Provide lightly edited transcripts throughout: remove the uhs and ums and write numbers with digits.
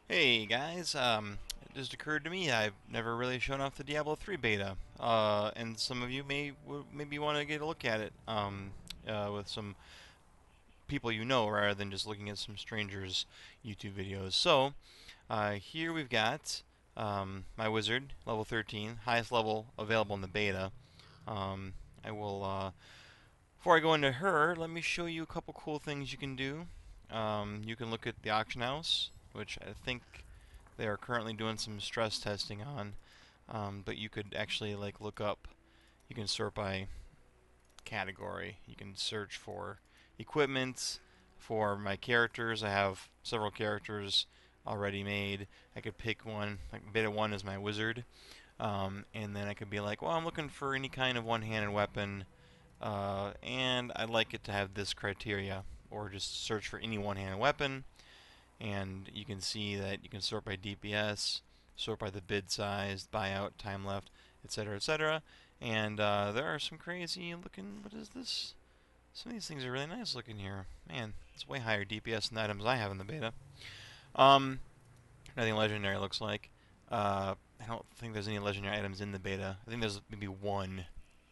Hey guys, it just occurred to me I've never really shown off the Diablo 3 beta, and some of you maybe want to get a look at it with some people you know rather than just looking at some strangers' YouTube videos. So here we've got my wizard, level 13, highest level available in the beta. I will Before I go into her, let me show you a couple cool things you can do. You can look at the auction house, which I think they are currently doing some stress testing on. But you could actually like look up. You can sort by category. You can search for equipment for my characters. I have several characters already made. I could pick one. Like beta one is my wizard, and then I could be like, well, I'm looking for any kind of one-handed weapon, and I'd like it to have this criteria, or just search for any one-handed weapon, and you can see that you can sort by DPS, sort by the bid size, buyout, time left, etc., etc. And there are some crazy looking. What is this? Some of these things are really nice looking here. Man, it's way higher DPS than the items I have in the beta. Um, Nothing legendary looks like. I don't think there's any legendary items in the beta. I think there's maybe one,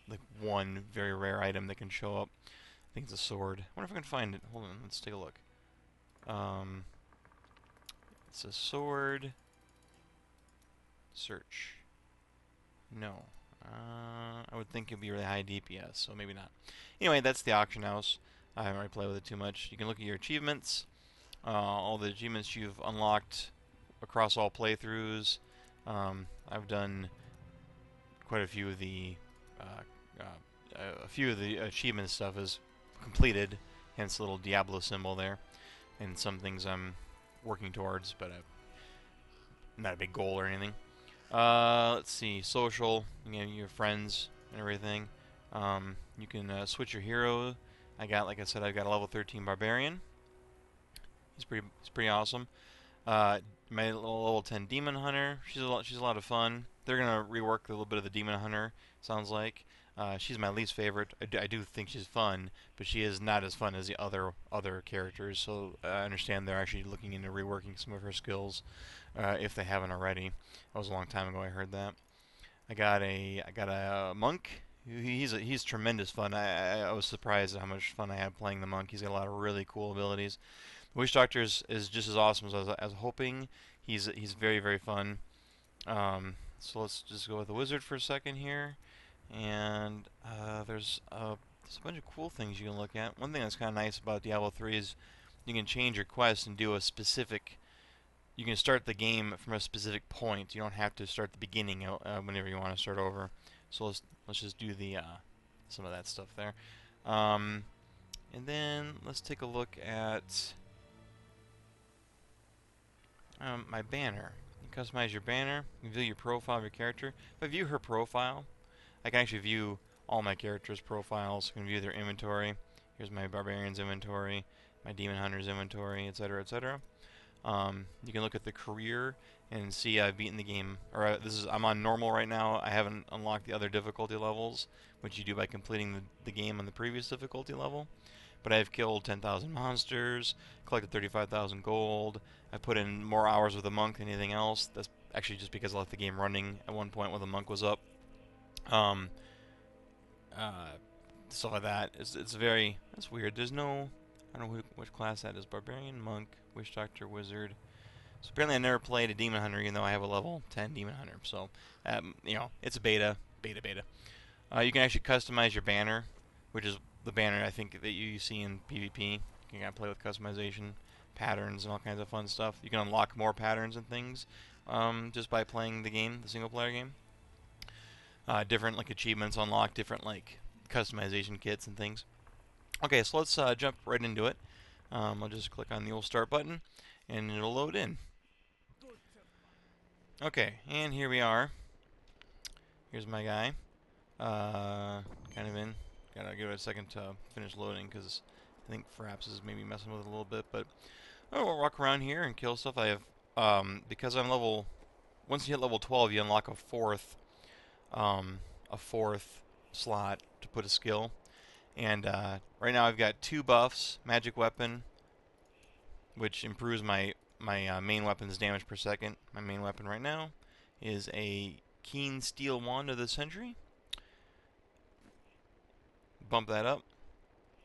like one very rare item that can show up. I think it's a sword. I wonder if I can find it. Hold on, let's take a look. Um, it's a sword. Search. No. I would think it'd be really high DPS, so maybe not. Anyway, that's the auction house. I haven't really played with it too much. You can look at your achievements, all the achievements you've unlocked across all playthroughs. I've done quite a few of the achievement stuff is completed, hence the little Diablo symbol there, and some things I'm working towards, but not a big goal or anything. Let's see, social, your friends and everything. You can switch your hero. Like I said, I've got a level 13 barbarian. He's pretty awesome. My level 10 demon hunter. She's a lot of fun. They're gonna rework a little bit of the demon hunter. Sounds like. She's my least favorite. I do think she's fun, but she is not as fun as the other characters. So I understand they're actually looking into reworking some of her skills, if they haven't already. That was a long time ago I heard that. I got a monk. He's tremendous fun. I was surprised at how much fun I had playing the monk. He's got a lot of really cool abilities. The Witch Doctor is just as awesome as I was hoping. He's very fun. So let's just go with the wizard for a second here, and there's a bunch of cool things you can look at. One thing that's kind of nice about Diablo 3 is you can change your quest and do a specific. You can start the game from a specific point. You don't have to start the beginning whenever you want to start over. So let's just do the some of that stuff there. Um, and then let's take a look at my banner. You customize your banner. You view your profile of your character. If I view her profile, I can actually view all my characters' profiles. I can view their inventory. Here's my barbarian's inventory, my demon hunter's inventory, etc., etc. You can look at the career and see I've beaten the game, or I'm on normal right now. I haven't unlocked the other difficulty levels, which you do by completing the game on the previous difficulty level. But I've killed 10,000 monsters, collected 35,000 gold. I put in more hours with a monk than anything else. That's actually just because I left the game running at one point when the monk was up. Um, uh, Stuff like that. That's weird. There's no, I don't know which class that is. Barbarian, monk, witch doctor, wizard. So apparently I never played a demon hunter, even though I have a level 10 demon hunter. So, it's a beta. You can actually customize your banner, which is the banner I think that you see in PvP. You can kind of play with customization, patterns, and all kinds of fun stuff. You can unlock more patterns and things just by playing the game, the single player game. Different like achievements unlock different like customization kits and things. Okay, so let's jump right into it. I'll just click on the old start button, and it'll load in. Okay, and here we are. Here's my guy. Uh, Kind of in. Gotta give it a second to finish loading because I think Fraps is maybe messing with it a little bit. But we'll walk around here and kill stuff. I have because I'm level. Once you hit level 12, you unlock um, a fourth slot to put a skill. And right now I've got two buffs: magic weapon, which improves my main weapon's damage per second. My main weapon right now is a Keen Steel Wand of the Century. Bump that up.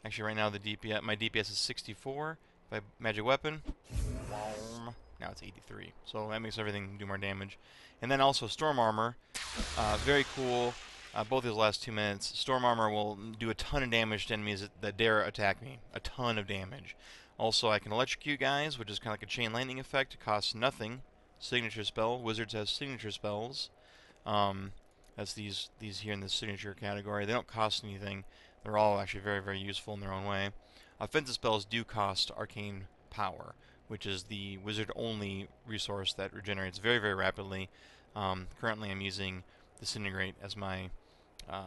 Actually, right now the DPS, my DPS is 64. If I magic weapon, now it's 83. So that makes everything do more damage. And then also Storm Armor, very cool. Both these last 2 minutes. Storm Armor will do a ton of damage to enemies that dare attack me. A ton of damage. Also, I can electrocute guys, which is kind of like a chain lightning effect. It costs nothing. Signature spell. Wizards have signature spells. That's these here in the signature category. They don't cost anything. They're all actually very, very useful in their own way. Offensive spells do cost arcane power, which is the wizard-only resource that regenerates very, very rapidly. Currently, I'm using Disintegrate as my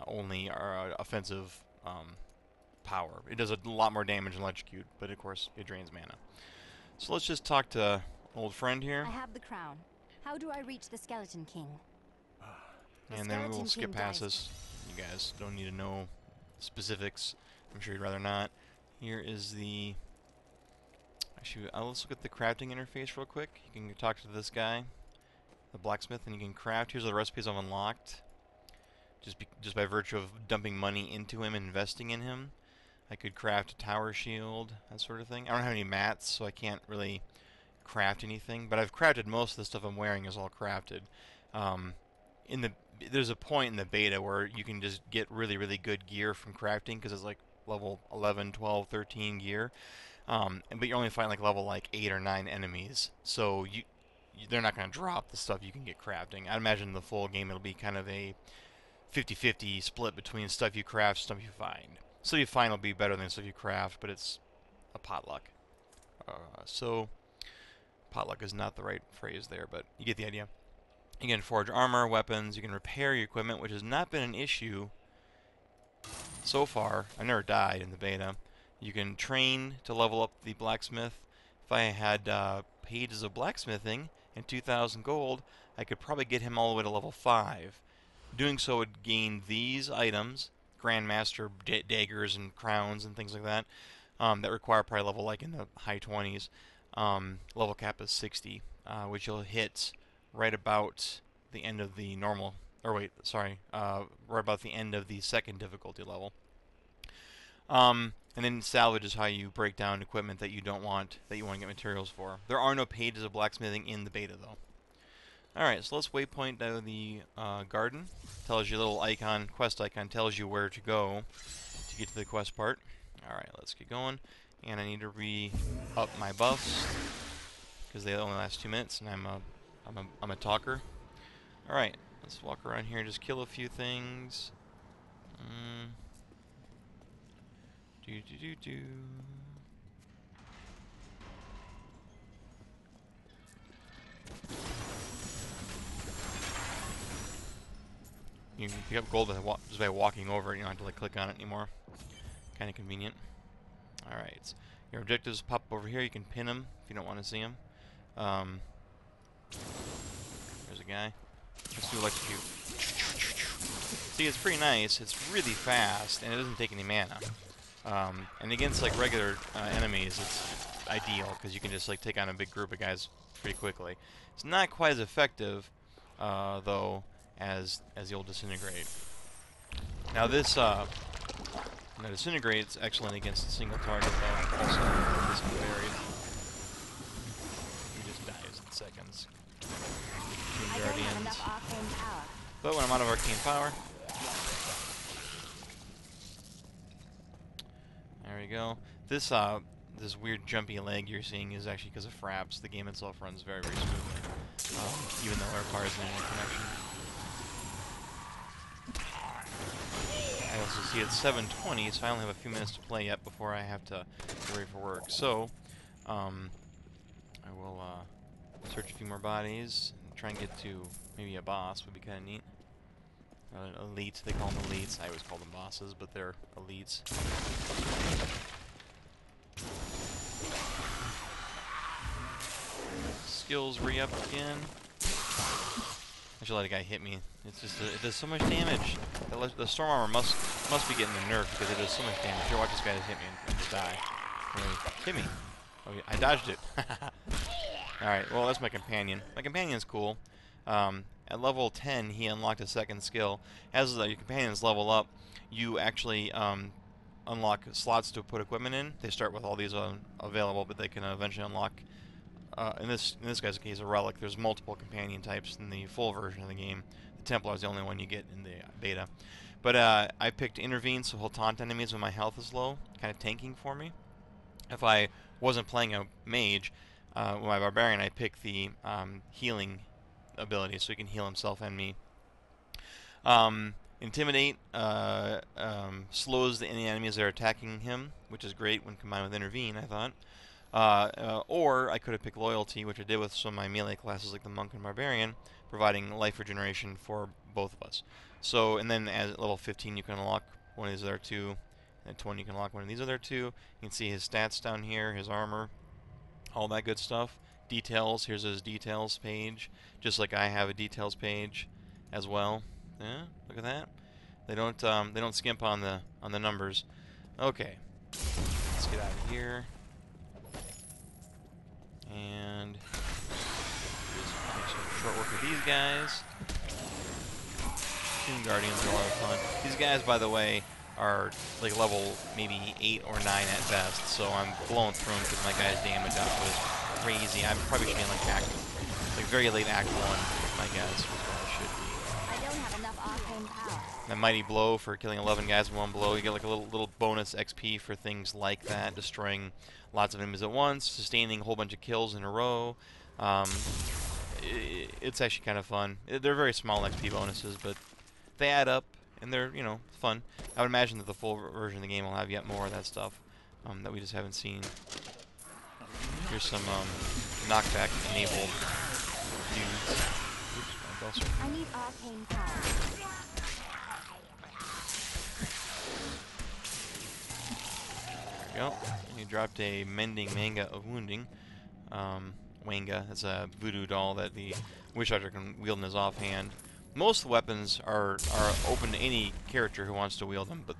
only offensive power. It does a lot more damage than Electrocute, but of course, it drains mana. So let's just talk to an old friend here. I have the crown. How do I reach the Skeleton King? And then we'll skip past this. You guys don't need to know specifics. I'm sure you'd rather not. Here is the... Actually, let's look at the crafting interface real quick. You can talk to this guy, the blacksmith, and you can craft. Here's the recipes I've unlocked. Just by virtue of dumping money into him and investing in him. I could craft a tower shield, that sort of thing. I don't have any mats, so I can't really craft anything. But I've crafted most of the stuff I'm wearing is all crafted. There's a point in the beta where you can just get really, really good gear from crafting because it's like level 11, 12, 13 gear. But you're only fighting like level like 8 or 9 enemies. So they're not going to drop the stuff you can get crafting. I imagine the full game it'll be kind of a 50-50 split between stuff you craft, stuff you find. Stuff you find will be better than stuff you craft, but it's a potluck. So potluck is not the right phrase there, but you get the idea. You can forge armor, weapons, you can repair your equipment, which has not been an issue so far. I never died in the beta. You can train to level up the blacksmith. If I had pages of blacksmithing and 2,000 gold, I could probably get him all the way to level 5. Doing so would gain these items, Grandmaster daggers and crowns and things like that, that require probably level like in the high 20s. Level cap is 60, which you'll hit right about the end of the normal, or wait, sorry, right about the end of the second difficulty level. And then salvage is how you break down equipment that you don't want, that you want to get materials for. There are no pages of blacksmithing in the beta, though. Alright, so let's waypoint down the garden. Tells you a little icon, quest icon, tells you where to go to get to the quest part. Alright, let's get going. And I need to re-up my buffs, because they only last 2 minutes, and I'm a talker. Alright, let's walk around here and just kill a few things. You can pick up gold just by walking over it. You don't have to like click on it anymore. Kind of convenient. Alright, your objectives pop up over here. You can pin them if you don't want to see them. There's a guy. Let's do electrocute. See, it's pretty nice. It's really fast, and it doesn't take any mana. And against like regular enemies, it's ideal because you can just like take on a big group of guys pretty quickly. It's not quite as effective, though, as the old Disintegrate. Now this Disintegrate's excellent against a single target, though. Also, this varied. He just dies in seconds. Guardians. But when I'm out of arcane power, there we go. This weird jumpy lag you're seeing is actually because of fraps. The game itself runs very, very smoothly, even though it requires an internet connection. I also see it's 7:20, so I only have a few minutes to play yet before I have to get ready for work. So, I will search a few more bodies and try and get to maybe a boss. Would be kind of neat. Elite, they call them elites. I always call them bosses, but they're elites. Skills re-up again. I should let a guy hit me. It's just it does so much damage. The storm armor must be getting the nerf because it does so much damage. Here, watch this guy just hit me and just die. Hit me. Oh, yeah, I dodged it. Alright, well, that's my companion. My companion's cool. At level 10, he unlocked a second skill. As your companions level up, you actually unlock slots to put equipment in. They start with all these available, but they can eventually unlock, in this guy's case, a relic. There's multiple companion types in the full version of the game. The Templar is the only one you get in the beta. But I picked Intervene, so he'll taunt enemies when my health is low, kind of tanking for me. If I wasn't playing a mage, with my barbarian, I pick the healing ability, so he can heal himself and me. Intimidate slows any enemies that are attacking him, which is great when combined with Intervene, I thought. Or I could have picked Loyalty, which I did with some of my melee classes like the Monk and Barbarian, providing life regeneration for both of us. So, and then at level 15 you can unlock one of these other two, and at 20 you can unlock one of these other two. You can see his stats down here, his armor, all that good stuff. Details, here's his details page, just like I have a details page as well. Yeah, look at that. They don't skimp on the numbers. Okay, let's get out of here and just make some short work with these guys. Tomb Guardians are a lot of fun. These guys, by the way, are like level maybe 8 or 9 at best, so I'm blowing through them because my guy's damage output is crazy. I'm probably should be in like very late Act 1, my guess, is what I should be. I don't have enough arcane power. That Mighty Blow for killing 11 guys in one blow. You get like a little bonus XP for things like that, destroying lots of enemies at once, sustaining a whole bunch of kills in a row. It's actually kind of fun. They're very small XP bonuses, but they add up, and they're, fun. I would imagine that the full version of the game will have yet more of that stuff that we just haven't seen. Here's some knockback enabled dudes. Oops, I need arcane power. There we go. You dropped a mending manga of wounding. Wanga, that's a voodoo doll that the Witch Doctor can wield in his offhand. Most weapons are open to any character who wants to wield them, but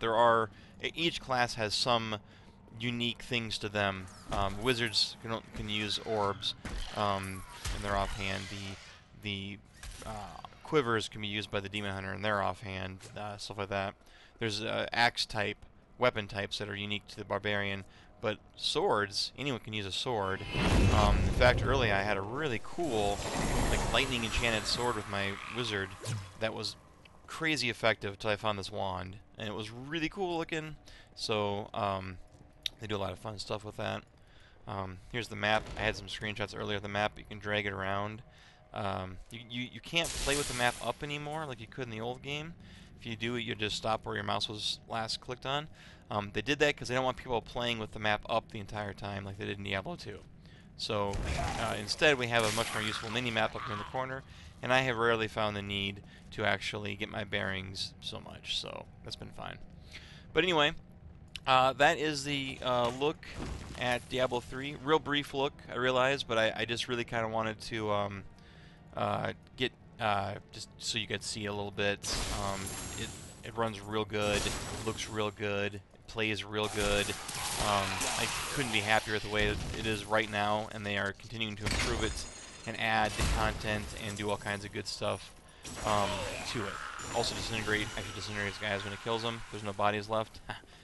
each class has some unique things to them. Wizards can use orbs in their offhand. The quivers can be used by the Demon Hunter in their offhand, stuff like that. There's axe type, weapon types that are unique to the Barbarian, but swords, anyone can use a sword. In fact, earlier I had a really cool, like, lightning enchanted sword with my wizard that was crazy effective until I found this wand, and it was really cool looking. So they do a lot of fun stuff with that. Here's the map. I had some screenshots earlier of the map. You can drag it around. You can't play with the map up anymore like you could in the old game. If you do, you just stop where your mouse was last clicked on. They did that because they don't want people playing with the map up the entire time like they did in Diablo 2. So instead, we have a much more useful mini-map up here in the corner, and I have rarely found the need to actually get my bearings so much, so that's been fine. But anyway, that is the look at Diablo 3. Real brief look, I realize, but I just really kind of wanted to get just so you could see a little bit. It runs real good, looks real good, plays real good. I couldn't be happier with the way it is right now, and they are continuing to improve it and add the content and do all kinds of good stuff to it. Also actually disintegrates guys when it kills them. There's no bodies left.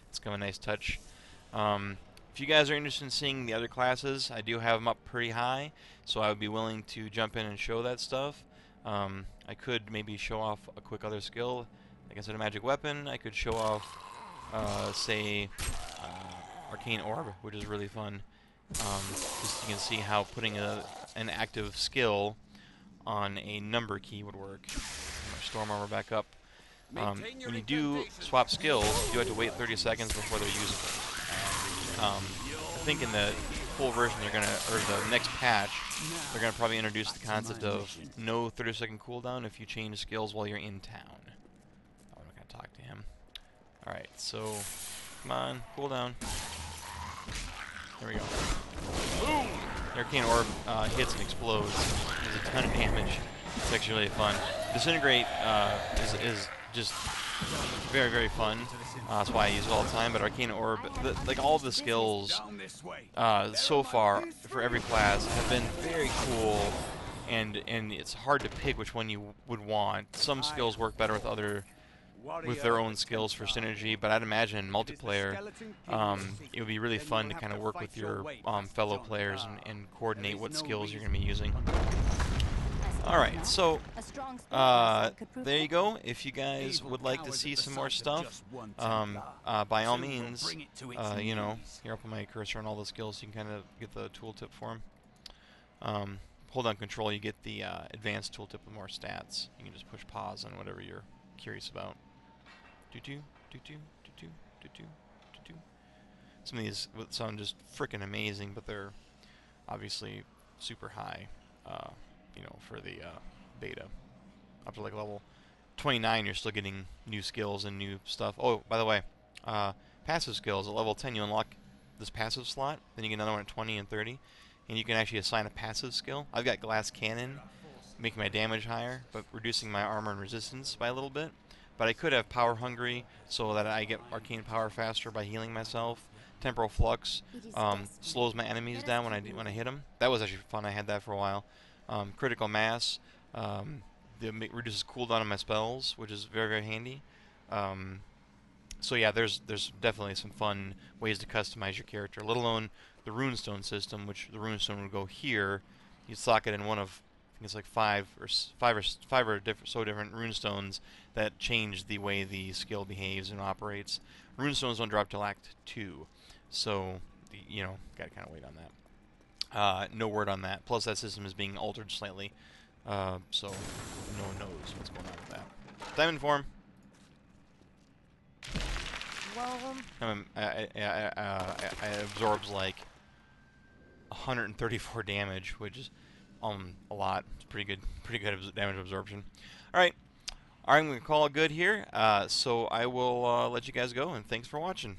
It's kind of a nice touch. If you guys are interested in seeing the other classes, I do have them up pretty high, so I would be willing to jump in and show that stuff. I could maybe show off a quick other skill. Like I said, a magic weapon. I could show off, say, Arcane Orb, which is really fun. Just you can see how putting an active skill on a number key would work. Storm Armor back up. When you do swap skills, you do have to wait 30 seconds before they're usable. I think in the full version or the next patch, they're gonna probably introduce the concept of no 30-second cooldown if you change skills while you're in town. I'm not gonna talk to him. All right, so come on, cooldown. There we go. Boom! The Arcane Orb hits and explodes. Does a ton of damage. It's actually really fun. Disintegrate is just very, very fun. That's why I use it all the time. But Arcane Orb, I have like all the unfinished business. skills so far for every class have been very cool, and it's hard to pick which one you would want. Some skills work better with their own skills for synergy, but I'd imagine in multiplayer, it would be really fun to kind of work with your fellow players and coordinate what skills you're going to be using. I suppose Alright, not. so A strong spirit myself could prove there you different. go. If you guys would like to see some more stuff, by all means, you know, here up on my cursor and all the skills, you can kind of get the tooltip for them. Hold on control, you get the advanced tooltip with more stats. You can just push pause on whatever you're curious about. Do-do, do-do, do-do, do-do, do-do. Some of these would sound just freaking amazing, but they're obviously super high, you know, for the beta. Up to like level 29, you're still getting new skills and new stuff. Oh, by the way, passive skills. At level 10, you unlock this passive slot. Then you get another one at 20 and 30. And you can actually assign a passive skill. I've got Glass Cannon, making my damage higher, but reducing my armor and resistance by a little bit. But I could have Power Hungry, so that I get arcane power faster by healing myself. Temporal Flux It is destiny. slows my enemies Let us down when I continue. hit them. That was actually fun. I had that for a while. Critical Mass reduces cooldown on my spells, which is very, very handy. So yeah, there's definitely some fun ways to customize your character. Let alone the runestone system, which the runestone would go here. You sock it in one of, I think it's like five or different runestones that change the way the skill behaves and operates. Runestones don't drop till Act 2, so you know, gotta kind of wait on that. No word on that. Plus, that system is being altered slightly, so no one knows what's going on with that. Diamond form. Well, It absorbs like 134 damage, which is a lot. It's pretty good damage absorption. All right, I'm gonna call it good here. So I will let you guys go, and thanks for watching.